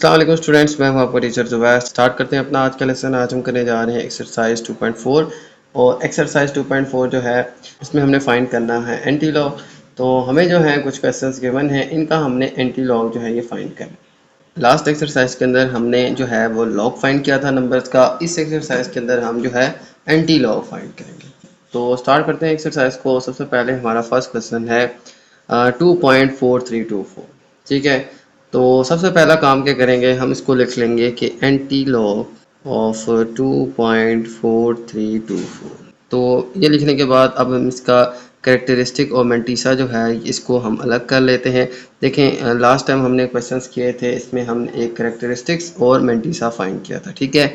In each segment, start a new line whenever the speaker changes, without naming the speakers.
अस्सलाम वालेकुम स्टूडेंट्स, मैं हूं आपका टीचर जुबैर। स्टार्ट करते हैं अपना आज का लेसन। आज हम करने जा रहे हैं एक्सरसाइज 2.4 और एक्सरसाइज 2.4 जो है इसमें हमने फाइंड करना है एंटी लॉग। तो हमें जो है कुछ क्वेश्चंस गिवन हैं, इनका हमने एंटी लॉग जो है ये फाइंड करना। लास्ट एक्सरसाइज के अंदर हमने जो है वो लॉग फाइंड किया था नंबर्स का। इस एक्सरसाइज के अंदर हम जो है एंटी लॉग फाइंड करेंगे। तो स्टार्ट करते हैं एक्सरसाइज को। सबसे पहले हमारा फर्स्ट क्वेश्चन है 2.4324। ठीक है, तो सबसे पहला काम क्या करेंगे, हम इसको लिख लेंगे कि एंटी लॉग ऑफ 2.4324। तो ये लिखने के बाद अब हम इसका कैरेक्टरिस्टिक और मेंटीसा जो है इसको हम अलग कर लेते हैं। देखें, लास्ट टाइम हमने क्वेश्चंस किए थे, इसमें हमने एक कैरेक्टरिस्टिक्स और मेंटीसा फाइंड किया था। ठीक है,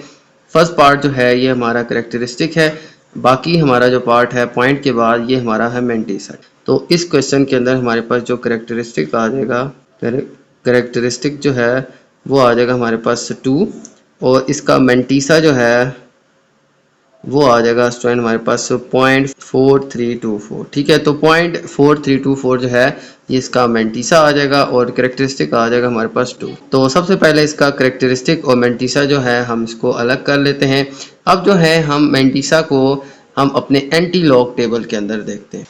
फर्स्ट पार्ट जो है ये हमारा कैरेक्टरिस्टिक है, बाकी हमारा जो पार्ट है पॉइंट के बाद ये हमारा है मेंटीसा। तो इस क्वेश्चन के अंदर हमारे पास जो कैरेक्टरिस्टिक आ जाएगा, कैरेक्टरिस्टिक जो है वो आ जाएगा हमारे पास 2 और इसका मेंटीसा जो है वो आ जाएगा स्टूडेंट हमारे पास 0.4324। ठीक है, तो 0.4324 जो है ये इसका मेंटीसा आ जाएगा और कैरेक्टरिस्टिक आ जाएगा हमारे पास 2। तो सबसे पहले इसका कैरेक्टरिस्टिक और मेंटीसा जो है हम इसको अलग कर लेते हैं। अब जो है हम मेंटीसा को हम अपने एंटी लॉग टेबल के अंदर देखते हैं।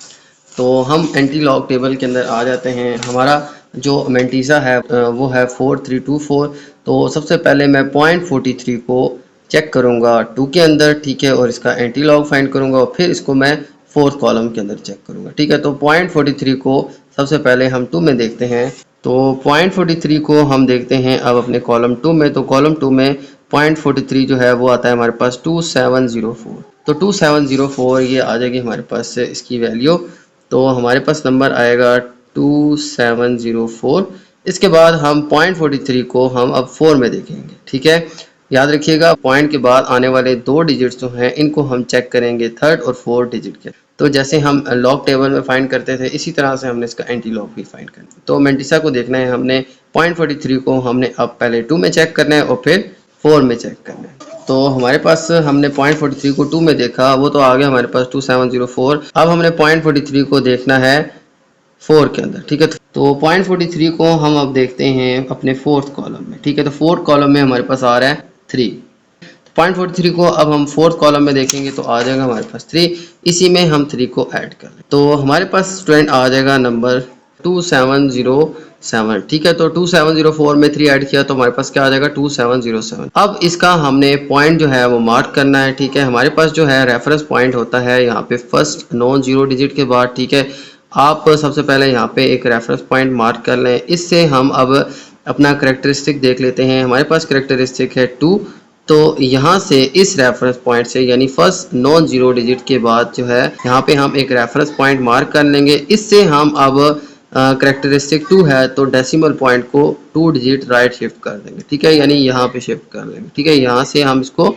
तो हम एंटी लॉग टेबल के अंदर आ जाते हैं। हमारा जो मेंटीसा है वो है 4324। तो सबसे पहले मैं 0.43 को चेक करूंगा 2 के अंदर। ठीक है, और इसका एंटी लॉग फाइंड करूंगा और फिर इसको मैं फोर्थ कॉलम के अंदर चेक करूंगा। ठीक है, तो 0.43 को सबसे पहले हम 2 में देखते हैं। तो 0.43 को हम देखते हैं अब अपने कॉलम 2 में। तो कॉलम 2 में 0.43 जो है वो आता है हमारे पास 2704। तो 2704 ये आ जाएगी हमारे पास इसकी वैल्यू। तो हमारे पास नंबर आएगा 2704। इसके बाद हम 0.43 को हम अब 4 में देखेंगे। ठीक है, याद रखिएगा पॉइंट के बाद आने वाले 2 डिजिट्स जो हैं इनको हम चेक करेंगे थर्ड और फोर्थ डिजिट के। तो जैसे हम लॉग टेबल में फाइंड करते थे इसी तरह से हमने इसका एंटी लॉग भी फाइंड करना है। तो मेंटीसा को देखना है हमने 0.43 को हमने अब पहले 2 में चेक करना है और फिर 4 में चेक करना है। तो हमारे पास हमने 0.43 को 2 में देखा, वो तो आ गया हमारे पास 2704। अब हमने 0.43 को देखना है 4 के अंदर। ठीक है, तो 0.43 को हम अब देखते हैं अपने फोर्थ कॉलम में। ठीक है, तो फोर्थ कॉलम में हमारे पास आ रहा है 3। 0.43 को अब हम फोर्थ कॉलम में देखेंगे तो आ जाएगा हमारे पास 3। इसी में हम 3 को ऐड कर लें तो हमारे पास स्टूडेंट आ जाएगा नंबर 2707। ठीक है, तो 2704 में 3 ऐड किया तो हमारे पास क्या आ जाएगा 2707। अब इसका हमने पॉइंट जो है वो मार्क करना है। ठीक है, हमारे पास जो है रेफरेंस पॉइंट होता है यहाँ पे फर्स्ट नॉन जीरो डिजिट के बाद। ठीक है, आप सबसे पहले यहाँ पे एक रेफरेंस पॉइंट मार्क कर लें। इससे हम अब अपना करेक्टरिस्टिक देख लेते हैं। हमारे पास करेक्टरिस्टिक है 2। तो यहाँ से इस रेफरेंस पॉइंट से यानी फर्स्ट नॉन जीरो डिजिट के बाद जो है यहाँ पे हम एक रेफरेंस पॉइंट मार्क कर लेंगे। इससे हम अब करेक्टरिस्टिक 2 है तो डेसिमल पॉइंट को 2 डिजिट राइट शिफ्ट कर देंगे। ठीक है, यानी यहाँ पे शिफ्ट कर लेंगे। ठीक है, यहाँ से हम इसको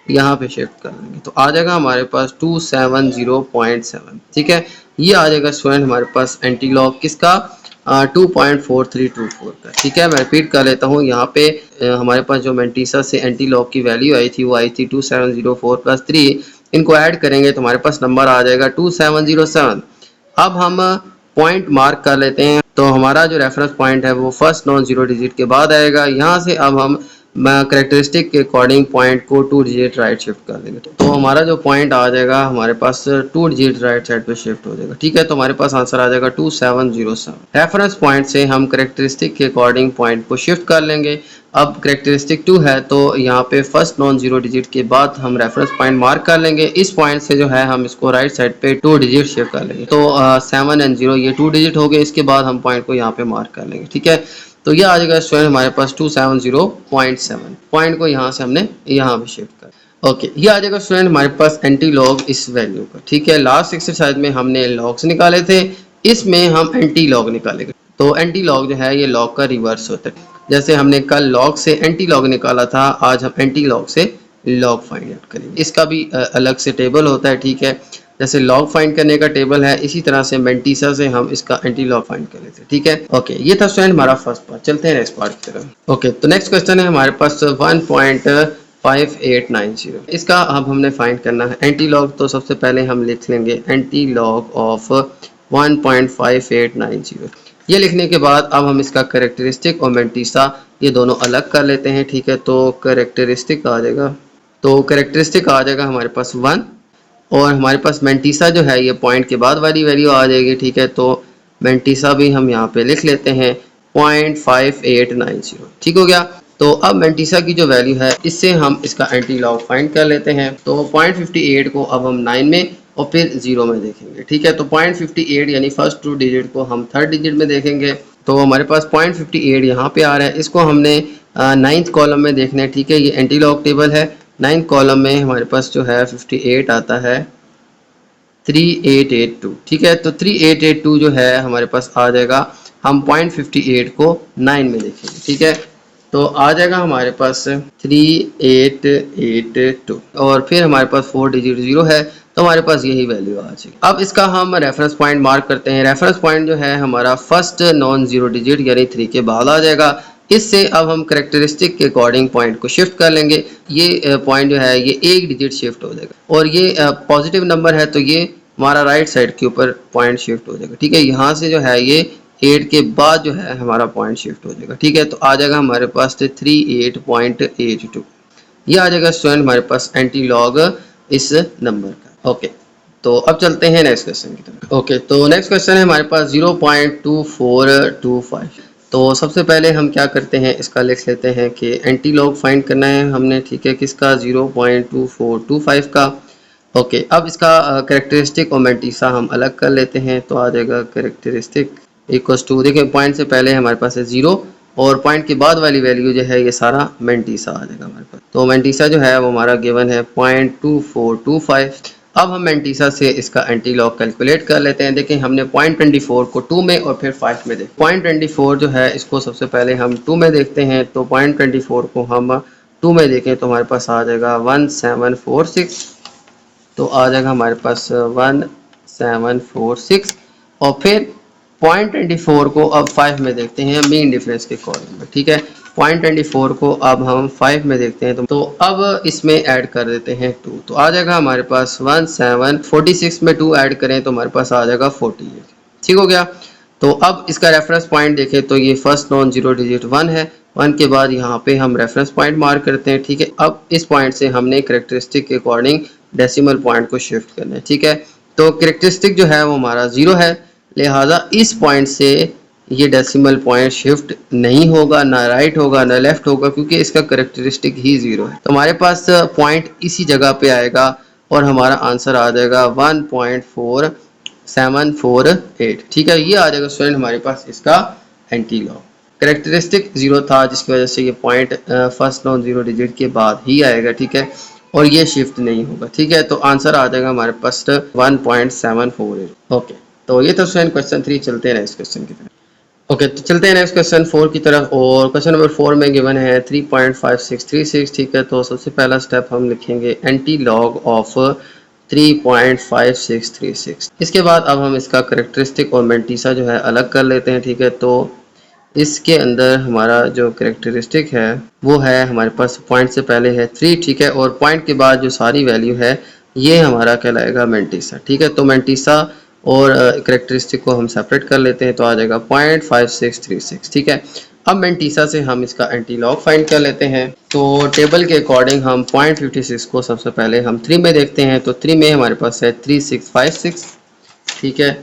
यहाँ पे शिफ्ट कर लेंगे तो आ जाएगा हमारे पास 270.7। ठीक है, ये आ जाएगा स्टूडेंट हमारे पास एंटी लॉग किसका 2.4324 का। ठीक है, मैं रिपीट कर लेता हूँ। यहाँ पे हमारे पास जो मेंटीसा से एंटी लॉग की वैल्यू आई थी वो आई थी 2704 प्लस 3। इनको ऐड करेंगे तो हमारे पास नंबर आ जाएगा 2707। अब हम पॉइंट मार्क कर लेते हैं। तो हमारा जो रेफरेंस पॉइंट है वो फर्स्ट नॉन जीरो डिजिट के बाद आएगा। यहाँ से अब हम करेक्टरिस्टिक के अकॉर्डिंग पॉइंट को 2 डिजिट राइट शिफ्ट कर देंगे तो हमारा जो पॉइंट आ जाएगा हमारे पास 2 डिजिट राइट साइड पे शिफ्ट हो जाएगा। ठीक है, तो हमारे पास आंसर आ जाएगा 2707। रेफरेंस पॉइंट से हम करेक्टरिस्टिक के अकॉर्डिंग पॉइंट को शिफ्ट कर लेंगे। अब करेक्टरिस्टिक 2 है तो यहाँ पे फर्स्ट नॉन जीरो डिजिट के बाद हम रेफरेंस पॉइंट मार्क कर लेंगे। इस पॉइंट से जो है हम इसको राइट साइड पे 2 डिजिट शिफ्ट कर लेंगे। तो 7 और 0 ये 2 डिजिट हो गए। इसके बाद हम पॉइंट को यहाँ पे मार्क कर लेंगे। ठीक है, तो ये आ जाएगा स्टूडेंट हमारे पास 270.7। पॉइंट को यहाँ से हमने यहाँ पे शिफ्ट कर ओके, ये आ जाएगा स्टूडेंट हमारे पास एंटी लॉग इस वैल्यू का। ठीक है, लास्ट एक्सरसाइज में हमने लॉग्स निकाले थे, इसमें हम एंटी लॉग निकालेंगे। तो एंटी लॉग जो है ये लॉग का रिवर्स होता है। जैसे हमने कल लॉग से एंटी लॉग निकाला था, आज हम एंटी लॉग से लॉग फाइंड आउट करेंगे। इसका भी अलग से टेबल होता है। ठीक है, जैसे लॉग फाइंड करने का टेबल है इसी तरह से मेंटीसा से हम इसका एंटी लॉग फाइंड कर लेते हैं। ठीक है, ओके, ये था स्टूडेंट हमारा फर्स्ट पार्ट। चलते हैं नेक्स्ट पार्ट की तरफ। ओके, तो नेक्स्ट क्वेश्चन है हमारे पास 1.5890। इसका अब हमने फाइंड करना है एंटी लॉग। तो सबसे पहले हम लिख लेंगे एंटी लॉग ऑफ 1.5890। ये लिखने के बाद अब हम इसका करेक्टरिस्टिक और मेंटीसा ये दोनों अलग कर लेते हैं, ठीक है। तो करेक्टरिस्टिक आ जाएगा, तो करेक्टरिस्टिक आ जाएगा हमारे पास 1, और हमारे पास मेंटीसा जो है ये पॉइंट के बाद वाली वैल्यू आ जाएगी, ठीक है। तो मेंटीसा भी हम यहाँ पे लिख लेते हैं 0.5890, ठीक हो गया। तो अब मेंटीसा की जो वैल्यू है इससे हम इसका एंटी लॉग फाइंड कर लेते हैं। तो 0.58 को अब हम 9 में और फिर 0 में देखेंगे, ठीक है। तो 0.58 यानी फर्स्ट 2 डिजिट को हम थर्ड डिजिट में देखेंगे। तो हमारे पास 0.58 यहाँ पे आ रहा है, इसको हमने 9th कॉलम में देखना है, ठीक है। ये एंटी लॉग टेबल है, 9th कॉलम में हमारे पास जो है 58 आता है 3882, ठीक है। तो 3882 जो है हमारे पास आ जाएगा, हम 0.58 को 9 में देखेंगे, ठीक है। तो आ जाएगा हमारे पास 3882 और फिर हमारे पास 4 डिजिट 0 है, तो हमारे पास यही वैल्यू आ जाएगी। अब इसका हम रेफरेंस पॉइंट मार्क करते हैं। रेफरेंस पॉइंट जो है हमारा फर्स्ट नॉन जीरो डिजिट यानी 3 के बाद आ जाएगा। इससे अब हम करेक्टरिस्टिक के अकॉर्डिंग पॉइंट को शिफ्ट कर लेंगे। ये पॉइंट जो है ये एक डिजिट शिफ्ट हो जाएगा, और ये पॉजिटिव नंबर है तो ये हमारा राइट साइड के ऊपर पॉइंट शिफ्ट हो जाएगा, ठीक है। यहाँ से जो है ये 8 के बाद जो है हमारा पॉइंट शिफ्ट हो जाएगा, ठीक है। तो आ जाएगा हमारे पास 38.82, ये आ जाएगा स्टूडेंट हमारे पास एंटी लॉग इस नंबर का। ओके, तो अब चलते हैं नेक्स्ट क्वेश्चन की तरफ। ओके, तो नेक्स्ट क्वेश्चन है हमारे पास 0.2425। तो सबसे पहले हम क्या करते हैं, इसका लिख लेते हैं कि एंटी लॉग फाइंड करना है हमने, ठीक है। किसका? 0.2425 का। ओके, अब इसका करेक्टरिस्टिक और मेंटीसा हम अलग कर लेते हैं। तो आ जाएगा करेक्टरिस्टिक इक्वल्स टू, देखिए पॉइंट से पहले हमारे पास है 0 और पॉइंट के बाद वाली वैल्यू जो है ये सारा मेंटीसा आ जाएगा हमारे पास। तो मेंटीसा जो है वो हमारा गिवन है 0.2425। अब हम मेंटीसा से इसका एंटी लॉग कैलकुलेट कर लेते हैं। देखें हमने 0.24 को 2 में और फिर 5 में देखा। 0.24 जो है इसको सबसे पहले हम 2 में देखते हैं। तो 0.24 को हम 2 में देखें तो हमारे पास आ जाएगा 1746। तो आ जाएगा हमारे पास 1746, और फिर 0.24 को अब 5 में देखते हैं मीन डिफरेंस के कॉलम में, ठीक है। 0.24 को अब हम 5 में देखते हैं तो अब इसमें ऐड कर देते हैं 2। तो आ जाएगा हमारे पास 1746 में 2 ऐड करें तो हमारे पास आ जाएगा 48, ठीक हो गया। तो अब इसका रेफरेंस पॉइंट देखें तो ये फर्स्ट नॉन जीरो डिजिट 1 है। 1 के बाद यहाँ पे हम रेफरेंस पॉइंट मार्क करते हैं, ठीक है। अब इस पॉइंट से हमने करेक्टरिस्टिक के अकॉर्डिंग डेसिमल पॉइंट को शिफ्ट करना है, ठीक है। तो करेक्टरिस्टिक जो है वो हमारा 0 है, लिहाजा इस पॉइंट से ये डेसिमल पॉइंट शिफ्ट नहीं होगा, ना राइट होगा ना लेफ्ट होगा, क्योंकि इसका करेक्टरिस्टिक ही 0 है। तो हमारे पास पॉइंट इसी जगह पे आएगा और हमारा आंसर आ जाएगा 1.4748, ठीक है। ये आ जाएगा स्टूडेंट हमारे पास इसका एंटी लॉग। करेक्टरिस्टिक 0 था जिसकी वजह से ये point first non zero digit के बाद ही आएगा, ठीक है, और ये शिफ्ट नहीं होगा, ठीक है। तो आंसर आ जाएगा हमारे पास 1.748। ओके, तो ये तो स्टूडेंट क्वेश्चन 3। चलते हैं नेक्स्ट क्वेश्चन की तरफ। ओके, तो चलते हैं नेक्स्ट क्वेश्चन 4 की तरफ, और क्वेश्चन नंबर 4 में गिवन है 3.5636, ठीक है। तो सबसे पहला स्टेप हम लिखेंगे एंटी लॉग ऑफ 3.5636। इसके बाद अब हम इसका करेक्टरिस्टिक और मेंटीसा जो है अलग कर लेते हैं, ठीक है। तो इसके अंदर हमारा जो करेक्टरिस्टिक है वो है हमारे पास पॉइंट से पहले है 3, ठीक है, और पॉइंट के बाद जो सारी वैल्यू है ये हमारा कहलाएगा मेंटीसा, ठीक है। तो मेंटीसा और करेक्टरिस्टिक को हम सेपरेट कर लेते हैं, तो आ जाएगा 0.5636, ठीक है। अब मेंटीसा से हम इसका एंटी लॉग फाइंड कर लेते हैं। तो टेबल के अकॉर्डिंग हम 0.56 को सबसे पहले हम 3 में देखते हैं। तो 3 में हमारे पास है 3656, ठीक है।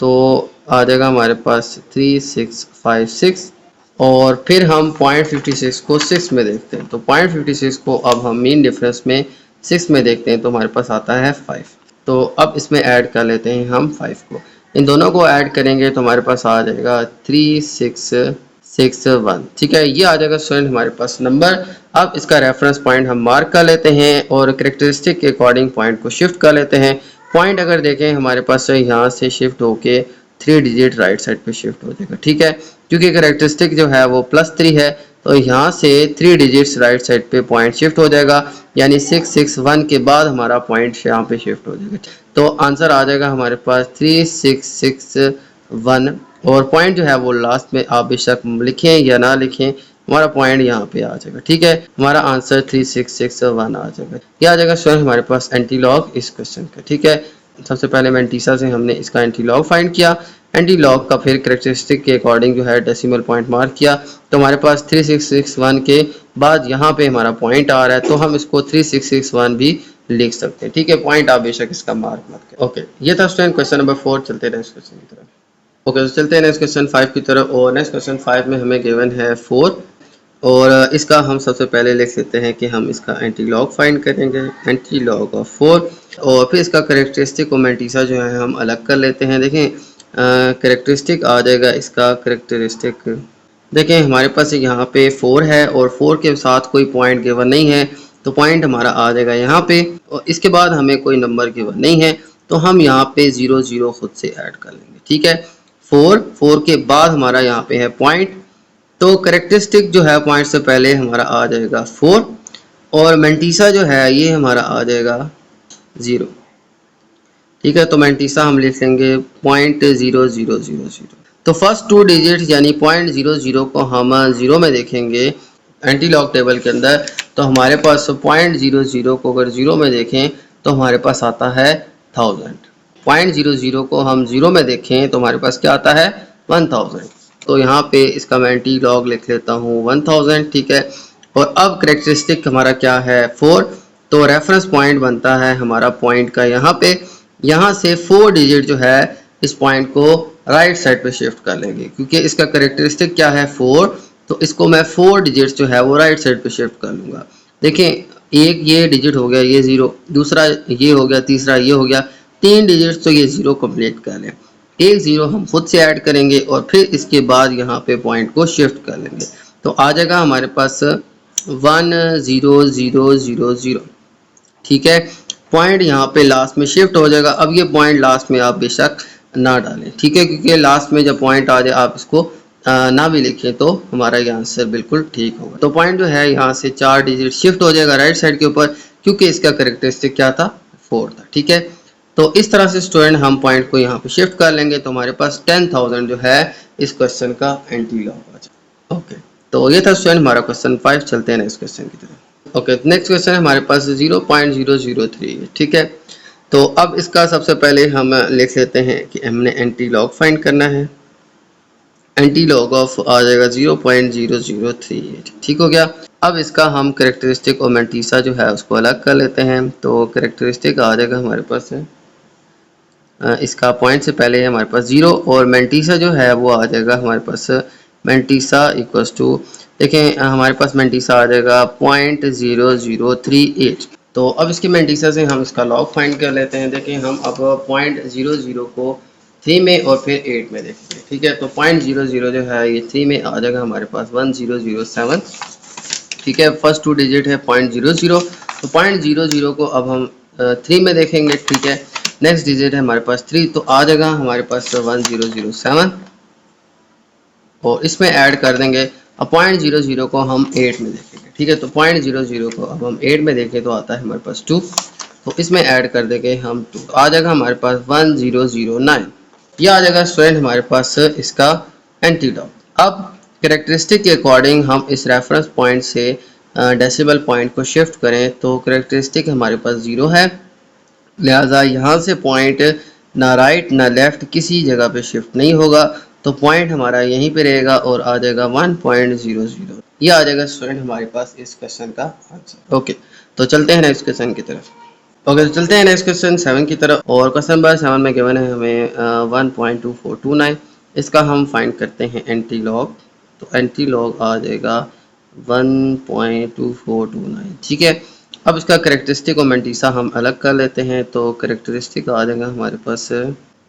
तो आ जाएगा हमारे पास 3656, और फिर हम 0.56 को 6 में देखते हैं। तो 0.56 को अब हम मीन डिफरेंस में 6 में देखते हैं तो हमारे पास आता है 5। तो अब इसमें ऐड कर लेते हैं हम 5 को। इन दोनों को ऐड करेंगे तो हमारे पास आ जाएगा 3661, ठीक है। ये आ जाएगा स्टूडेंट हमारे पास नंबर। अब इसका रेफरेंस पॉइंट हम मार्क कर लेते हैं और करेक्टरिस्टिक के अकॉर्डिंग पॉइंट को शिफ्ट कर लेते हैं। पॉइंट अगर देखें हमारे पास यहाँ से शिफ्ट होके 3 डिजिट राइट साइड पे शिफ्ट हो जाएगा, ठीक है। क्योंकि करेक्टरिस्टिक जो है वो +3 है तो यहाँ से 3 डिजिट्स राइट साइड पे पॉइंट शिफ्ट हो जाएगा, यानी 661 के बाद हमारा पॉइंट यहाँ पे शिफ्ट हो जाएगा। तो आंसर आ जाएगा हमारे पास 3661, और पॉइंट जो है वो लास्ट में आप बेशक लिखें या ना लिखें, हमारा पॉइंट यहाँ पे आ जाएगा, ठीक है। हमारा आंसर 3661 आ जाएगा। ये आ जाएगा स्टूडेंट हमारे पास एंटी लॉग इस क्वेश्चन का, ठीक है। सबसे पहले मेंटीसा से हमने इसका एंटी लॉग फाइंड किया, एंटी लॉग का फिर करेक्टरिस्टिक के अकॉर्डिंग जो है डेसिमल पॉइंट मार्क किया, तो हमारे पास 3661 के बाद यहाँ पे हमारा पॉइंट आ रहा है, तो हम इसको 3661 भी लिख सकते हैं। ठीक है, पॉइंट आप बेशक इसका मार्क मत करें। ओके, ये था स्टूडेंट क्वेश्चन नंबर 4। चलते हैं नेक्स्ट क्वेश्चन की तरफ। ओके, तो चलते हैं नेक्स्ट क्वेश्चन 5 की तरफ। और नेक्स्ट क्वेश्चन 5 में हमें गिवन है 4, और इसका हम सबसे पहले लिख लेते हैं कि हम इसका एंटी लॉग फाइंड करेंगे, एंटी लॉग ऑफ 4, और फिर इसका करेक्टरिस्टिक और मैंटीसा जो है हम अलग कर लेते हैं। देखें करेक्टरिस्टिक आ जाएगा इसका करेक्टरिस्टिक, देखें हमारे पास यहाँ पे 4 है और 4 के साथ कोई पॉइंट गिवन नहीं है, तो पॉइंट हमारा आ जाएगा यहाँ पे, और इसके बाद हमें कोई नंबर गिवन नहीं है, तो हम यहाँ पे 0 0 खुद से ऐड कर लेंगे। ठीक है, 4 के बाद हमारा यहाँ पे है पॉइंट, तो करेक्टरिस्टिक जो है पॉइंट से पहले हमारा आ जाएगा 4, और मैंटीसा जो है ये हमारा आ जाएगा 0। ठीक है, तो मैंटीसा हम लिख लेंगे .0000। तो फर्स्ट 2 डिजिट यानी .00 को हम 0 में देखेंगे एंटी लॉग टेबल के अंदर, तो हमारे पास .00 को अगर 0 में देखें तो हमारे पास आता है 1000। .00 को हम 0 में देखें तो हमारे पास क्या आता है 1000। तो यहाँ पे इसका मैं एंटी लॉग लिख लेता हूँ 1000। ठीक है, और अब करेक्टरिस्टिक हमारा क्या है 4, तो रेफरेंस पॉइंट बनता है हमारा पॉइंट का यहाँ पे, यहाँ से 4 डिजिट जो है इस पॉइंट को राइट साइड पे शिफ्ट कर लेंगे, क्योंकि इसका करेक्टरिस्टिक क्या है 4, तो इसको मैं 4 डिजिट जो है वो राइट साइड पे शिफ्ट कर लूँगा। देखें, एक ये डिजिट हो गया, ये 0, दूसरा ये हो गया, तीसरा ये हो गया, 3 डिजिट तो ये 0 कंप्लीट कर लें, एक 0 हम खुद से ऐड करेंगे और फिर इसके बाद यहाँ पे पॉइंट को शिफ्ट कर लेंगे, तो आ जाएगा हमारे पास 10000। ठीक है, पॉइंट यहाँ पे लास्ट में शिफ्ट हो जाएगा। अब ये पॉइंट लास्ट में आप बेशक ना डालें, ठीक है, क्योंकि लास्ट में जब पॉइंट आ जाए आप इसको ना भी लिखें तो हमारा ये आंसर बिल्कुल ठीक होगा। तो पॉइंट जो है यहाँ से 4 डिजिट शिफ्ट हो जाएगा राइट साइड के ऊपर, क्योंकि इसका करेक्टरिस्टिक क्या था 4 था। ठीक है, तो इस तरह से स्टूडेंट हम पॉइंट को यहाँ पे शिफ्ट कर लेंगे, तो हमारे पास 10,000 जो है इस क्वेश्चन का एंटी लॉग आ जाएगा। ओके, तो ये था स्टूडेंट हमारा क्वेश्चन 5। चलते हैं नेक्स्ट क्वेश्चन की तरफ। ओके, नेक्स्ट क्वेश्चन हमारे पास 0.003। ठीक है, तो अब इसका सबसे पहले हम लिख लेते हैं कि हमने एंटी लॉग फाइंड करना है। एंटी लॉग ऑफ आ जाएगा 0.0038। ठीक हो गया, अब इसका हम करेक्टरिस्टिक और मैंटीसा जो है उसको अलग कर लेते हैं। तो करेक्टरिस्टिक आ जाएगा हमारे पास इसका पॉइंट से पहले हमारे पास 0, और मैंटीसा जो है वो आ जाएगा हमारे पास मैंटीसा इक्वल्स टू, देखें हमारे पास मैंटीसा आ जाएगा 0.0038। तो अब इसकी मैंटीसा से हम इसका लॉग फाइंड कर लेते हैं। देखें हम अब 0.00 को 3 में और फिर 8 में देखेंगे। ठीक है, तो 0.00 जो है ये 3 में आ जाएगा हमारे पास 1007। ठीक है, फर्स्ट 2 डिजिट है 0.00, तो 0.00 को अब हम 3 में देखेंगे। ठीक है, नेक्स्ट डिजिट है हमारे पास 3, तो आ जाएगा हमारे पास 1007, और इसमें ऐड कर देंगे। अब 0.00 को हम 8 में देखेंगे। ठीक है, तो 0.00 को अब हम 8 में देखें तो आता है हमारे पास 2, तो इसमें ऐड कर देंगे हम 2, आ जाएगा हमारे पास 1009। ये आ जाएगा स्टूडेंट हमारे पास इसका एंटी लॉग। अब करेक्टरिस्टिक के अकॉर्डिंग हम इस रेफरेंस पॉइंट से डेसिमल पॉइंट को शिफ्ट करें, तो करेक्टरिस्टिक हमारे पास 0 है, लिहाजा यहाँ से पॉइंट ना राइट ना लेफ्ट किसी जगह पे शिफ्ट नहीं होगा, तो पॉइंट हमारा यहीं पे रहेगा और आ जाएगा 1.00। ये आ जाएगा स्टूडेंट हमारे पास इस क्वेश्चन का आंसर। ओके, तो चलते हैं नेक्स्ट क्वेश्चन की तरफ। ओके, तो चलते हैं नेक्स्ट क्वेश्चन 7 की तरफ, और क्वेश्चन नंबर 7 में गिवन है हमें 1.2429। इसका हम फाइंड करते हैं एंटी लॉग, तो एंटी लॉग आ जाएगा 1.2429। ठीक है, अब इसका करेक्टरिस्टिक और मैंटीसा हम अलग कर लेते हैं। तो करेक्टरिस्टिक आ जाएगा हमारे पास,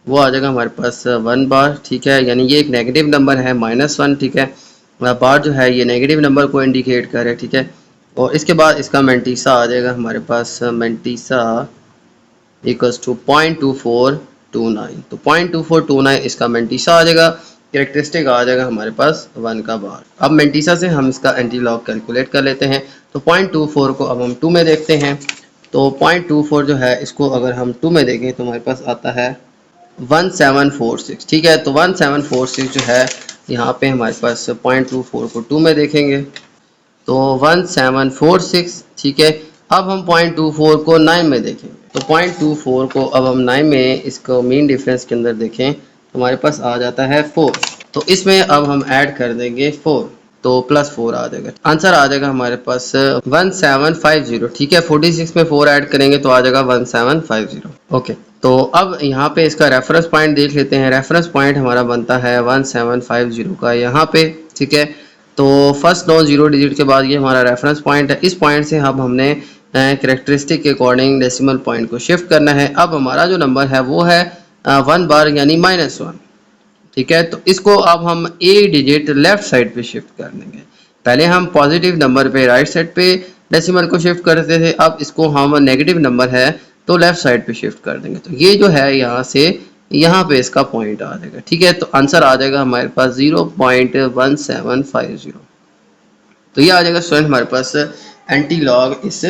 वो आ जाएगा हमारे पास 1 बार। ठीक है, यानी ये एक नेगेटिव नंबर है -1। ठीक है, बार जो है ये नेगेटिव नंबर को इंडिकेट करे। ठीक है, और इसके बाद इसका मैंटीसा आ जाएगा हमारे पास, मैंटीसा इक्वल्स टू 0.2429। तो 0.2429 इसका मैंटीसा आ जाएगा, कैरेक्टरिस्टिक आ जाएगा हमारे पास 1 का बार। अब मैंटीसा से हम इसका एंटी लॉग कैलकुलेट कर लेते हैं। तो 0.24 को अब हम 2 में देखते हैं। तो 0.24 जो है इसको अगर हम 2 में देखें तो हमारे पास आता है 1746। ठीक है, तो 1746 जो है यहाँ पे हमारे पास 0.24 को 2 में देखेंगे तो 1746। ठीक है, अब हम 0.24 को 9 में देखेंगे। तो 0.24 को अब हम 9 में इसको मीन डिफरेंस के अंदर देखें तो हमारे पास आ जाता है 4। तो इसमें अब हम ऐड कर देंगे 4, तो +4 आ जाएगा। आंसर आ जाएगा हमारे पास 1750। ठीक है, 46 में 4 ऐड करेंगे तो आ जाएगा 1750। ओके, तो अब यहाँ पे इसका रेफरेंस पॉइंट देख लेते हैं। रेफरेंस पॉइंट हमारा बनता है 1750 का यहाँ पे। ठीक है, तो फर्स्ट 9 0 डिजिट के बाद ये हमारा रेफरेंस पॉइंट है। इस पॉइंट से अब हमने कैरेक्टरिस्टिक के अकॉर्डिंग डेसिमल पॉइंट को शिफ्ट करना है। अब हमारा जो नंबर है वो है 1 बार यानी -1। ठीक है, तो इसको अब हम एक डिजिट लेफ्ट साइड पे शिफ्ट कर देंगे। पहले हम पॉजिटिव नंबर पे राइट साइड पे डेसिमल को शिफ्ट करते थे, अब इसको हम नेगेटिव नंबर है तो लेफ्ट साइड पे शिफ्ट कर देंगे। तो ये जो है यहाँ से यहाँ पे इसका पॉइंट आ जाएगा। ठीक है, तो आंसर आ जाएगा हमारे पास 0.1750। तो ये आ जाएगा स्टूडेंट हमारे पास एंटी लॉग इस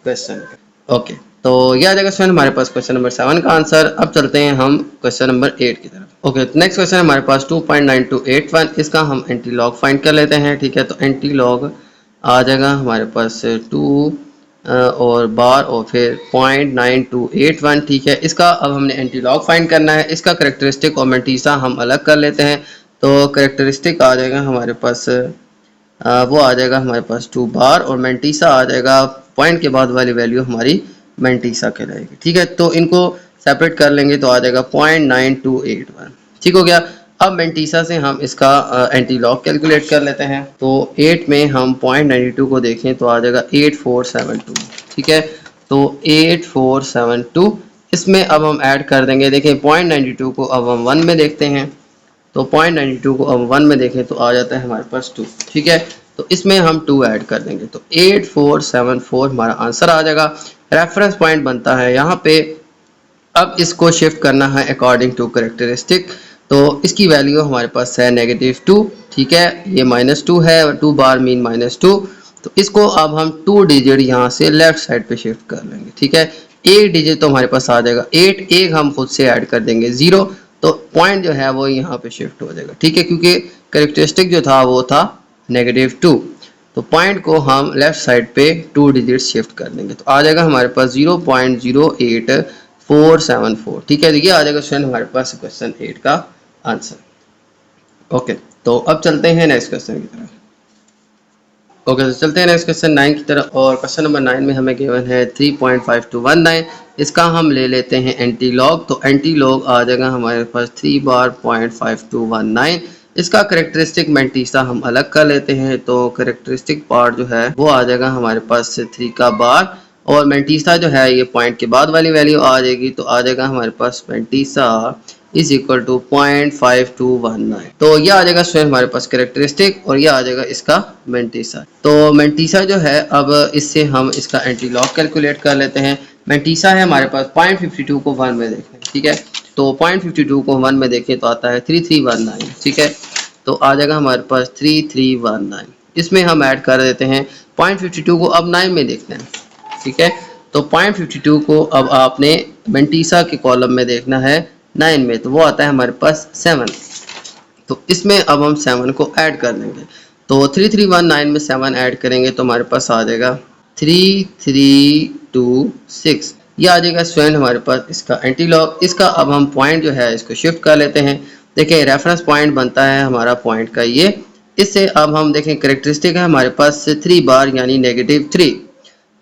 क्वेश्चन। ओके, तो ये आ जाएगा स्टूडेंट हमारे पास क्वेश्चन नंबर 7 का आंसर। अब चलते हैं हम क्वेश्चन नंबर 8 की तरफ। ओके, नेक्स्ट क्वेश्चन हमारे पास 2.9281। इसका हम एंटी लॉग फाइंड कर लेते हैं। ठीक है, तो एंटी लॉग आ जाएगा हमारे पास 2 और बार और फिर 0.9281। ठीक है, इसका अब हमने एंटी लॉग फाइंड करना है। इसका करेक्टरिस्टिक और मैंटीसा हम अलग कर लेते हैं। तो करेक्टरिस्टिक आ जाएगा हमारे पास वो आ जाएगा हमारे पास 2 बार और मैंटीसा आ जाएगा पॉइंट के बाद वाली वैल्यू हमारी मैंटीसा कहलाएगी। ठीक है, तो इनको सेपरेट कर लेंगे तो आ जाएगा 0.9281। ठीक हो गया। अब मैंटीसा से हम इसका एंटी लॉग कैलकुलेट कर लेते हैं। तो 8 में हम 0.92 को देखें तो आ जाएगा 8472। ठीक है, तो 8472 इसमें अब हम ऐड कर देंगे। देखें 0.92 को अब हम 1 में देखते हैं, तो 0.92 को अब 1 में देखें तो आ जाता है हमारे पास 2। ठीक है, तो इसमें हम 2 ऐड कर देंगे तो 8474 हमारा आंसर आ जाएगा। रेफरेंस पॉइंट बनता है यहाँ पे। अब इसको शिफ्ट करना है अकॉर्डिंग टू करेक्टरिस्टिक। तो इसकी वैल्यू हमारे पास है -2। ठीक है, ये -2 है, 2 बार मीन -2। तो इसको अब हम 2 डिजिट यहाँ से लेफ्ट साइड पे शिफ्ट कर लेंगे। ठीक है, एक डिजिट तो हमारे पास आ जाएगा 8, एक हम खुद से ऐड कर देंगे 0, तो पॉइंट जो है वो यहाँ पे शिफ्ट हो जाएगा। ठीक है, क्योंकि करेक्टरिस्टिक जो था वो था -2, तो पॉइंट को हम लेफ्ट साइड पे 2 डिजिट शिफ्ट कर देंगे तो आ जाएगा हमारे पास 0.08474। ठीक है, तो ये आ जाएगा स्टूडेंट हमारे पास क्वेश्चन 8 का आंसर। ओके, तो अब चलते हैं नेक्स्ट क्वेश्चन की तरफ। ओके, तो चलते हैं नेक्स्ट क्वेश्चन 9 की तरफ। और क्वेश्चन नंबर 9 में हमें गिवन है 3.5219। इसका हम ले लेते हैं एंटी लॉग। तो एंटी लॉग आ जाएगा हमारे पास 3 बार 0.5219। इसका करेक्टरिस्टिक मैंटीसा हम अलग कर लेते हैं। तो करेक्टरिस्टिक पार्ट जो है वो आ जाएगा हमारे पास 3 का बार और मैंटीसा जो है ये पॉइंट के बाद वाली वैल्यू आ जाएगी। तो आ जाएगा हमारे पास मैंटीसा इज इक्वल टू 0.5219। तो ये आ जाएगा स्टूडेंट हमारे पास करेक्टरिस्टिक और ये आ जाएगा इसका मैंटीसा। तो मैंटीसा जो है अब इससे हम इसका एंटी लॉग कैलकुलेट कर लेते हैं। मैंटीसा है हमारे पास 0.52 को 1 में देखें। ठीक है, तो 0.52 को 1 में देखें तो आता है 3319। ठीक है, तो आ जाएगा हमारे पास 3319। इसमें हम ऐड कर देते हैं 0.52 को अब 9 में देखते हैं। ठीक है, तो 0.52 को अब आपने मैंटीसा के कॉलम में देखना है 9 में, तो वो आता है हमारे पास 7। तो इसमें अब हम 7 को ऐड कर देंगे। तो 3319 में 7 ऐड करेंगे तो हमारे पास आ जाएगा 3326। ये आ जाएगा स्टूडेंट हमारे पास इसका एंटी लॉग। इसका अब हम पॉइंट जो है इसको शिफ्ट कर लेते हैं। देखिए रेफरेंस पॉइंट बनता है हमारा पॉइंट का ये। इससे अब हम देखें करेक्टरिस्टिक है हमारे पास 3 बार यानी -3।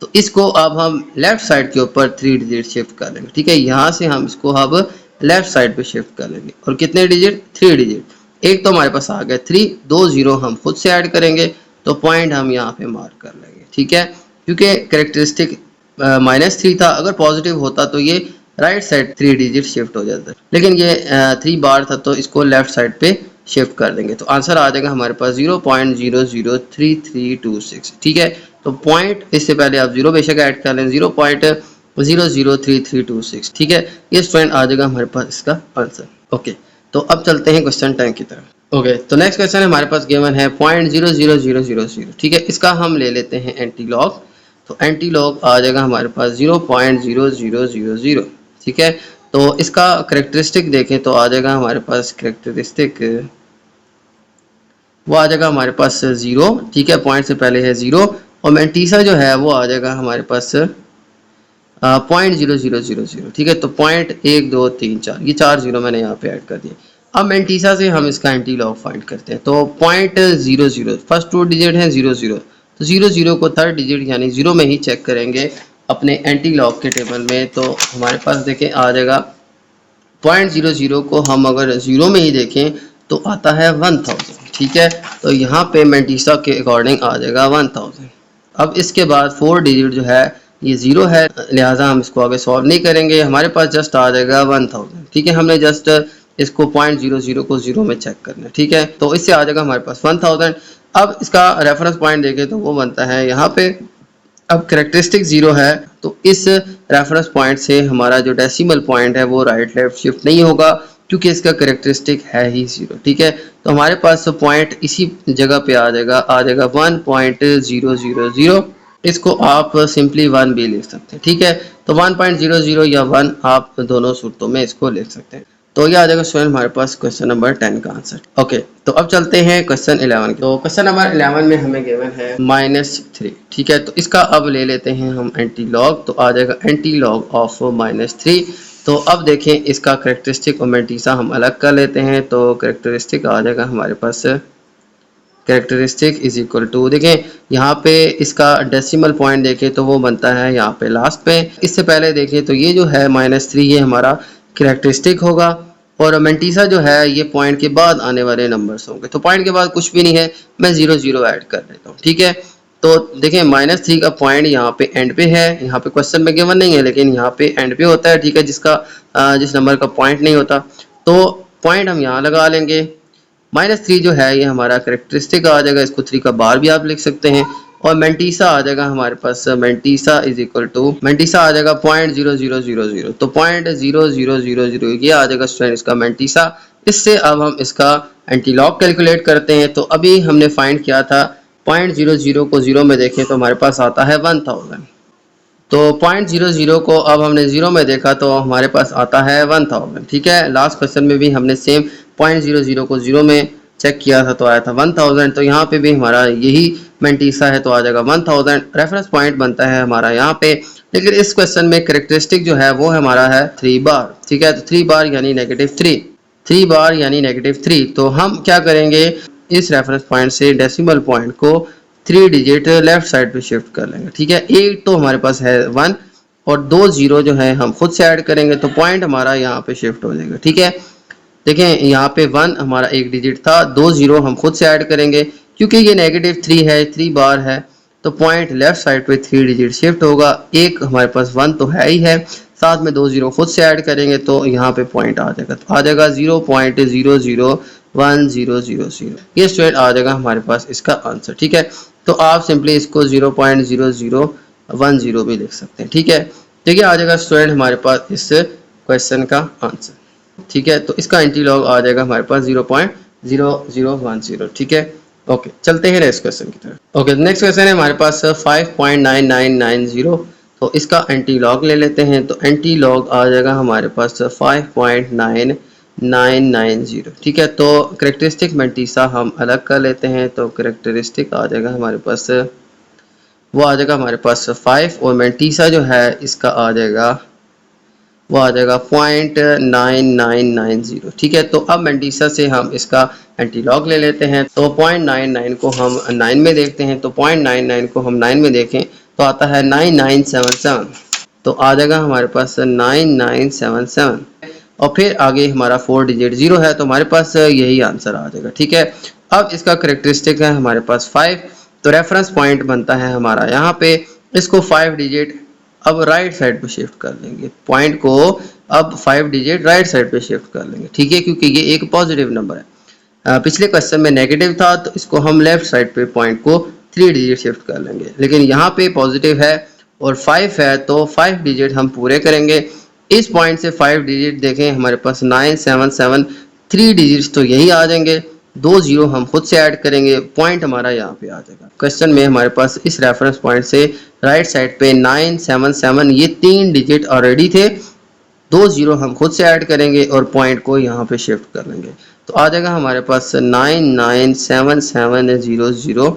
तो इसको अब हम लेफ्ट साइड के ऊपर 3 डिजिट शिफ्ट कर लेंगे। ठीक है, यहाँ से हम इसको अब लेफ्ट साइड पे शिफ्ट कर लेंगे और कितने डिजिट 3 डिजिट। एक तो हमारे पास आ गया 3, 2 0 हम खुद से ऐड करेंगे तो पॉइंट हम यहाँ पे मार्क कर लेंगे। ठीक है, क्योंकि करेक्टरिस्टिक -3 था, अगर पॉजिटिव होता तो ये राइट साइड 3 डिजिट शिफ्ट हो जाता, लेकिन ये 3 बार था तो इसको लेफ्ट साइड पे शिफ्ट कर देंगे। तो आंसर आ जाएगा हमारे पास 0.003326। ठीक है, तो पॉइंट इससे पहले आप 0 बेशक ऐड कर लें 0.003326। ठीक है, ये स्टूडेंट आ जाएगा हमारे पास इसका आंसर। ओके, तो अब चलते हैं क्वेश्चन 10 की तरफ। ओके, तो नेक्स्ट क्वेश्चन हमारे पास गिवन है 0.00000। ठीक है, इसका हम ले लेते हैं एंटी लॉग। तो एंटी लॉग आ जाएगा हमारे पास 0.0000। ठीक है, तो इसका करेक्टरिस्टिक देखें तो आ जाएगा हमारे पास करेक्टरिस्टिक वो आ जाएगा हमारे पास 0। ठीक है, पॉइंट से पहले है 0 और मैंटीसा जो है वो आ जाएगा हमारे पास 0.0000। ठीक है, तो 1 2 3 4 ये 4 0 मैंने यहाँ पे ऐड कर दिए। अब मेंटीसा से हम इसका एंटी लॉग फाइंड करते हैं। तो 0.00 फर्स्ट 2 डिजिट है 00, तो 00 को थर्ड डिजिट यानी 0 में ही चेक करेंगे अपने एंटी लॉग के टेबल में। तो हमारे पास देखें आ जाएगा 0.00 को हम अगर 0 में ही देखें तो आता है 1000, ठीक है। तो यहाँ पे मेंटीसा के अकॉर्डिंग आ जाएगा 1000। अब इसके बाद 4 डिजिट जो है ये 0 है, लिहाजा हम इसको आगे सॉल्व नहीं करेंगे, हमारे पास जस्ट आ जाएगा 1000, ठीक है। हमने जस्ट इसको 0.00 को 0 में चेक करना है, ठीक है। तो इससे आ जाएगा हमारे पास 1000। अब इसका रेफरेंस पॉइंट देखें तो वो बनता है यहाँ पे। अब करेक्टरिस्टिक 0 है तो इस रेफरेंस पॉइंट से हमारा जो डेसिमल पॉइंट है वो राइट लेफ्ट शिफ्ट नहीं होगा, क्योंकि इसका करेक्टरिस्टिक है ही 0, ठीक है। तो हमारे पास पॉइंट इसी जगह पे आ जाएगा 1.000। इसको आप सिंपली 1 भी लिख सकते हैं, ठीक है। तो 1.00 या 1 आप दोनों सूरतों में इसको लिख सकते हैं। तो ये आ जाएगा स्टूडेंट हमारे पास क्वेश्चन नंबर 10 का आंसर। ओके, तो अब चलते हैं क्वेश्चन 11 के। तो क्वेश्चन नंबर 11 में हमें गिवन है -3, ठीक है। तो इसका अब ले लेते हैं हम एंटी लॉग। तो आ जाएगा एंटी लॉग ऑफ -3। तो अब देखें इसका करेक्टरिस्टिक और मेंटीसा हम अलग कर लेते हैं। तो करेक्टरिस्टिक आ जाएगा हमारे पास कैरेक्टरिस्टिक इज इक्वल टू, देखें यहाँ पे इसका डेसिमल पॉइंट देखें तो वो बनता है यहाँ पे लास्ट पे। इससे पहले देखें तो ये जो है -3 ये हमारा कैरेक्टरिस्टिक होगा, और मेंटीसा जो है ये पॉइंट के बाद आने वाले नंबर्स होंगे। तो पॉइंट के बाद कुछ भी नहीं है, मैं 0 ऐड कर देता हूँ, ठीक है। तो देखें -3 का पॉइंट यहाँ पे एंड पे है, यहाँ पे क्वेश्चन में गिवन नहीं है लेकिन यहाँ पे एंड पे होता है, ठीक है, जिस नंबर का पॉइंट नहीं होता। तो पॉइंट हम यहाँ लगा लेंगे। -3 जो है ये हमारा करेक्टरिस्टिक आ जाएगा, इसको 3 का बार भी आप लिख सकते हैं। और मेंटीसा आ जाएगा हमारे पास, mantissa is equal to, mantissa आ जाएगा 0.0000। तो 0.0000 ये आ जाएगा स्टूडेंट इसका मेंटीसा। इससे अब हम इसका एंटीलॉग कैलकुलेट करते हैं। तो अभी हमने फाइंड किया था 0.00 को 0 में देखें तो हमारे पास आता है 1000। तो 0.00 को अब हमने 0 में देखा तो हमारे पास आता है 1000, ठीक है। लास्ट क्वेश्चन में भी हमने सेम 0.00 को 0 में चेक किया था तो आया था 1000। तो यहाँ पे भी हमारा यही मेंटीसा है तो आ जाएगा 1000। रेफरेंस पॉइंट बनता है हमारा यहाँ पे, लेकिन इस क्वेश्चन में करेक्टरिस्टिक जो है वो हमारा है 3 बार, ठीक है। तो 3 बार यानी -3, 3 बार यानी -3। तो हम क्या करेंगे, इस रेफरेंस पॉइंट से डेसिमल पॉइंट को 3 डिजिट लेफ्ट साइड पे शिफ्ट कर लेंगे, ठीक है। एक तो हमारे पास है 1 और 2 0 जो है हम खुद से ऐड करेंगे तो पॉइंट हमारा यहाँ पे शिफ्ट हो जाएगा, ठीक है। देखें यहाँ पे 1 हमारा एक डिजिट था, 2 0 हम खुद से ऐड करेंगे, क्योंकि ये -3 है, 3 बार है तो पॉइंट लेफ्ट साइड पे 3 डिजिट शिफ्ट होगा। एक हमारे पास 1 तो है ही है, साथ में 2 0 खुद से ऐड करेंगे तो यहाँ पे पॉइंट आ जाएगा, तो आ जाएगा 0.001000। ये स्ट्रेट आ जाएगा हमारे पास इसका आंसर, ठीक है। तो आप सिंपली इसको 0.0010 भी लिख सकते हैं, ठीक है। तो ये आ जाएगा स्टूडेंट हमारे पास इस क्वेश्चन का आंसर, ठीक है। तो इसका एंटीलॉग आ जाएगा हमारे पास 0.0010, ठीक है। ओके, चलते हैं नेक्स्ट क्वेश्चन की तरफ। ओके, नेक्स्ट क्वेश्चन है हमारे पास 5.9990। तो इसका एंटीलॉग ले लेते हैं। तो एंटीलॉग आ जाएगा हमारे पास 5.9990, ठीक है। तो करेक्टरिस्टिक मेंटीसा हम अलग कर लेते हैं। तो करेक्टरिस्टिक आ जाएगा हमारे पास, वो आ जाएगा हमारे पास 5, और मेंटीसा जो है इसका आ जाएगा, वो आ जाएगा 0.9990, ठीक है। तो अब मेंटीसा से हम इसका एंटीलॉग ले लेते हैं। तो 0.99 को हम 9 में देखते हैं। तो 0.99 को हम 9 में देखें तो आता है 9977। तो आ जाएगा हमारे पास 9977, और फिर आगे हमारा 4 डिजिट 0 है तो हमारे पास यही आंसर आ जाएगा, ठीक है। अब इसका करेक्टरिस्टिक है हमारे पास 5, तो रेफरेंस पॉइंट बनता है हमारा यहाँ पे। इसको 5 डिजिट अब राइट साइड पे शिफ्ट कर लेंगे, पॉइंट को अब 5 डिजिट राइट साइड पे शिफ्ट कर लेंगे, ठीक है, क्योंकि ये एक पॉजिटिव नंबर है। पिछले क्वेश्चन में नेगेटिव था तो इसको हम लेफ्ट साइड पे पॉइंट को 3 डिजिट शिफ्ट कर लेंगे, लेकिन यहाँ पे पॉजिटिव है और 5 है तो 5 डिजिट हम पूरे करेंगे। इस पॉइंट से 5 डिजिट देखें हमारे पास 977, 3 डिजिट्स तो यही आ जाएंगे, 2 0 हम खुद से ऐड करेंगे, पॉइंट हमारा यहाँ पे आ जाएगा। क्वेश्चन में हमारे पास इस रेफरेंस पॉइंट से राइट साइड पे 977 ये 3 डिजिट ऑलरेडी थे, 2 0 हम खुद से ऐड करेंगे और पॉइंट को यहाँ पे शिफ्ट कर लेंगे। तो आ जाएगा हमारे पास 99770,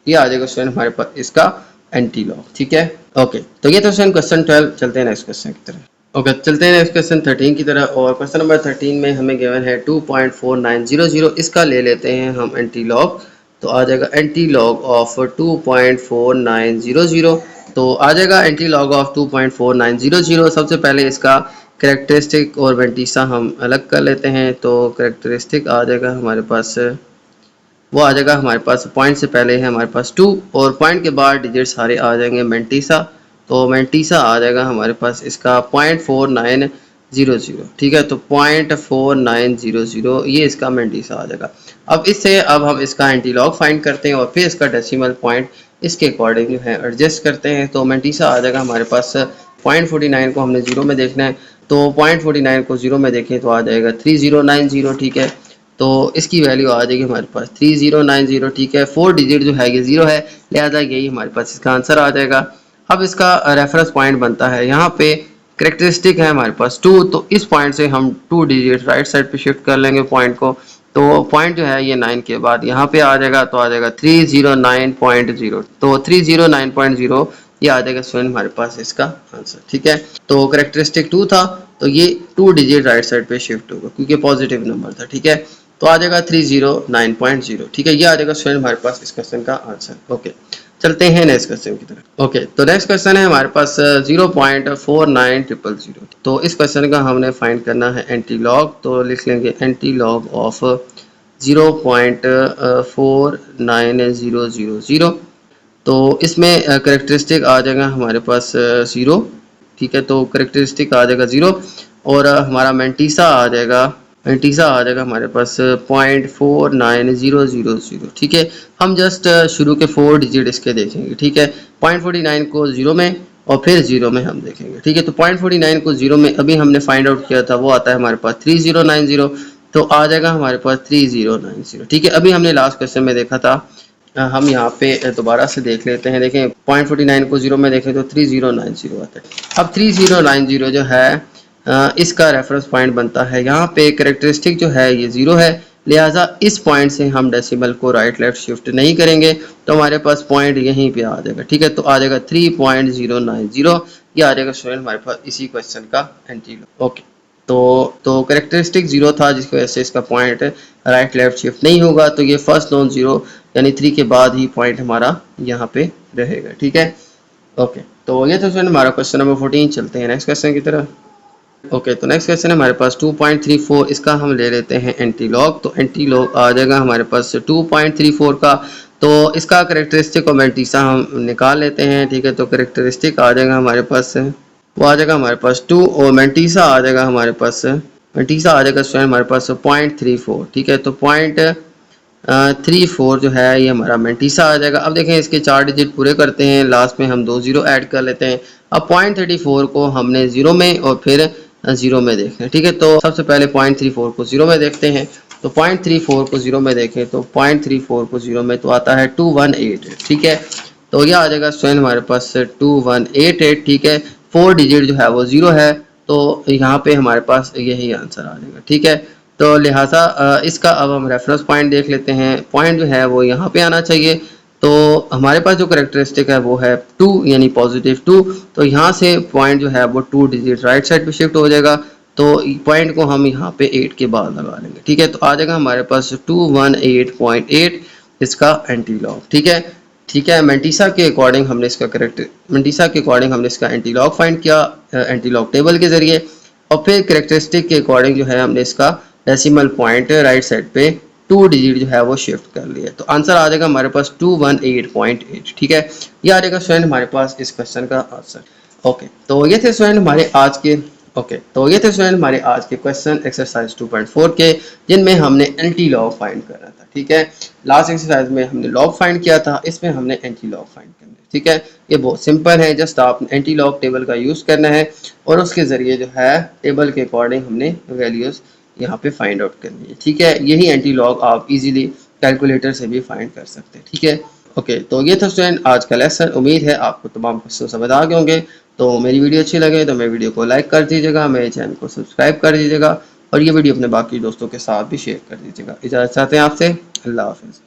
ये आ जाएगा स्टूडेंट हमारे पास इसका एंटीलॉग, ठीक है। ओके, तो ये तो क्वेश्चन 12। चलते हैं नेक्स्ट क्वेश्चन की तरफ। ओके, चलते हैं नेक्स्ट क्वेश्चन 13 की तरह। और क्वेश्चन नंबर 13 में हमें गिवन है 2.4900। इसका ले लेते हैं हम एंटी लॉग। तो आ जाएगा एंटी लॉग ऑफ 2.4900। तो आ जाएगा एंटी लॉग ऑफ 2.4900। सबसे पहले इसका करेक्टरिस्टिक और वेंटीसा हम अलग कर लेते हैं। तो करेक्टरिस्टिक आ जाएगा हमारे पास, वो आ जाएगा हमारे पास पॉइंट से पहले है हमारे पास 2 और पॉइंट के बाद डिजिट सारे आ जाएंगे मेंटीसा। तो मेंटीसा आ जाएगा हमारे पास इसका 0.4900। ठीक है, तो 0.4900 ये इसका मेंटीसा आ जाएगा। अब इससे अब हम इसका एंटीलॉग फाइंड करते हैं और फिर इसका डेसिमल पॉइंट इसके अकॉर्डिंग जो है एडजस्ट करते हैं। तो मेंटीसा आ जाएगा हमारे पास 0.49 को हमने जीरो में देखना है। तो 0.49 को जीरो में देखें तो आ जाएगा 3090। ठीक है, तो इसकी वैल्यू आ जाएगी हमारे पास 3090। ठीक है, 4 डिजिट जो है ये 0 है, लिहाजा यही हमारे पास इसका आंसर आ जाएगा। अब इसका रेफरेंस पॉइंट बनता है यहाँ पे, करेक्टरिस्टिक है हमारे पास 2, तो इस पॉइंट से हम 2 डिजिट राइट साइड पे शिफ्ट कर लेंगे पॉइंट को। तो पॉइंट जो है ये 9 के बाद यहाँ पे आ जाएगा, तो आ जाएगा 309.0। तो 309.0 ये आ जाएगा स्टूडेंट हमारे पास इसका आंसर। ठीक है, तो करेक्टरिस्टिक 2 था, तो ये 2 डिजिट राइट साइड पे शिफ्ट होगा क्योंकि पॉजिटिव नंबर था। ठीक है, तो आ जाएगा 309.0। ठीक है, ये आ जाएगा स्टूडेंट हमारे पास इस क्वेश्चन का आंसर। ओके, चलते हैं नेक्स्ट क्वेश्चन की तरफ। ओके, तो नेक्स्ट क्वेश्चन है हमारे पास 0.49000। तो इस क्वेश्चन का हमने फाइंड करना है एंटी लॉग। तो लिख लेंगे एंटी लॉग ऑफ 0.49000। तो इसमें करेक्टरिस्टिक आ जाएगा हमारे पास 0। ठीक है, तो करेक्टरिस्टिक आ जाएगा 0 और हमारा मेंटीसा आ जाएगा, हमारे पास 0.49000। ठीक है, हम जस्ट शुरू के 4 डिजिट इसके देखेंगे। ठीक है, 0.49 को 0 में और फिर 0 में हम देखेंगे। ठीक है, तो 0.49 को 0 में अभी हमने फाइंड आउट किया था, वो आता है हमारे पास 3090। तो आ जाएगा हमारे पास 3090। ठीक है, अभी हमने लास्ट क्वेश्चन में देखा था, हम यहाँ पे दोबारा से देख लेते हैं। देखें 0.49 को 0 में देखें तो 3090 आता है। अब 3090 जो है इसका रेफरेंस पॉइंट बनता है यहाँ पे, करेक्टरिस्टिक जो है ये 0 है, लिहाजा इस पॉइंट से हम डेसिमल को राइट लेफ्ट शिफ्ट नहीं करेंगे, तो हमारे पास पॉइंट यहीं पे आ जाएगा। ठीक है, तो आ जाएगा 3.090। ये आ जाएगा स्टूडेंट हमारे पास इसी क्वेश्चन का एंटीलॉग। ओके, तो करेक्टरिस्टिक 0 था जिसकी वजह से इसका पॉइंट राइट लेफ्ट शिफ्ट नहीं होगा, तो ये फर्स्ट नॉन 0 यानी 3 के बाद ही पॉइंट हमारा यहाँ पे रहेगा। ठीक है, ओके, तो ये तो स्टूडेंट हमारा क्वेश्चन नंबर 14। चलते हैं नेक्स्ट क्वेश्चन की तरफ। ओके, तो नेक्स्ट क्वेश्चन है हमारे पास 2.34। इसका हम ले लेते हैं एंटीलॉग। तो एंटीलॉग आ जाएगा हमारे पास 2.34 का। तो इसका करेक्टरिस्टिक और मेंटीसा हम निकाल लेते हैं। ठीक है, तो करेक्टरिस्टिक आ जाएगा हमारे पास, वो आ जाएगा हमारे पास 2 और मेंटीसा आ जाएगा हमारे पास, स्टूडेंट हमारे पास 0.34। ठीक है, तो 0.34 जो है ये हमारा मेंटीसा आ जाएगा। अब देखें इसके 4 डिजिट पूरे करते हैं, लास्ट में हम 2 0 ऐड कर लेते हैं। अब 0.34 को हमने 0 में और फिर 0 में देखें। ठीक है, तो सबसे पहले 0.34 को 0 में देखते हैं। तो 0.34 को 0 में देखें तो 0.34 को 0 में तो आता है 2188। ठीक है, तो यह आ जाएगा स्टूडेंट हमारे पास 2188। ठीक है, 4 डिजिट जो है वो 0 है, तो यहाँ पे हमारे पास यही आंसर आ जाएगा। ठीक है, तो लिहाजा इसका अब हम रेफरेंस पॉइंट देख लेते हैं। पॉइंट जो है वो यहाँ पे आना चाहिए। तो हमारे पास जो करेक्टरिस्टिक है वो है 2 यानी पॉजिटिव 2। तो यहाँ से पॉइंट जो है वो 2 डिजिट राइट साइड पे शिफ्ट हो जाएगा, तो पॉइंट को हम यहाँ पे 8 के बाद लगा लेंगे। ठीक है, तो आ जाएगा हमारे पास 218.8 इसका एंटीलॉग। ठीक है, मेंटीसा के अकॉर्डिंग हमने इसका एंटीलॉग फाइंड किया एंटीलॉग टेबल के जरिए, और फिर करेक्टरिस्टिक के अकॉर्डिंग जो है हमने इसका डेसिमल पॉइंट राइट साइड पे 2 डिजिट जो है वो शिफ्ट कर लिया। तो आंसर आ जाएगा हमारे पास 218.8। ठीक है, ये आ जाएगा स्टूडेंट हमारे पास इस क्वेश्चन का आंसर। ओके, तो ये थे स्टूडेंट हमारे आज के क्वेश्चन एक्सरसाइज 2.4 के, जिनमें हमने एंटी लॉग फाइंड करना था। ठीक है, लास्ट एक्सरसाइज में हमने लॉग फाइंड किया था, इसमें हमने एंटी लॉग फाइंड करना है। ठीक है, ये बहुत सिंपल है, जस्ट आपने एंटी लॉग टेबल का यूज करना है और उसके जरिए जो है टेबल के अकॉर्डिंग हमने वैल्यूज यहाँ पे फाइंड आउट करनी है। ठीक है, यही एंटी लॉग आप इजीली कैलकुलेटर से भी फाइंड कर सकते हैं। ठीक है, ओके, तो ये था स्टूडेंट आज का लेसन। उम्मीद है आपको तमाम क्वेश्चन समझ आ गए होंगे। तो मेरी वीडियो अच्छी लगे तो मेरी वीडियो को लाइक कर दीजिएगा, मेरे चैनल को सब्सक्राइब कर दीजिएगा और ये वीडियो अपने बाकी दोस्तों के साथ भी शेयर कर दीजिएगा। इजाज़त चाहते हैं आपसे, अल्लाह हाफिज़।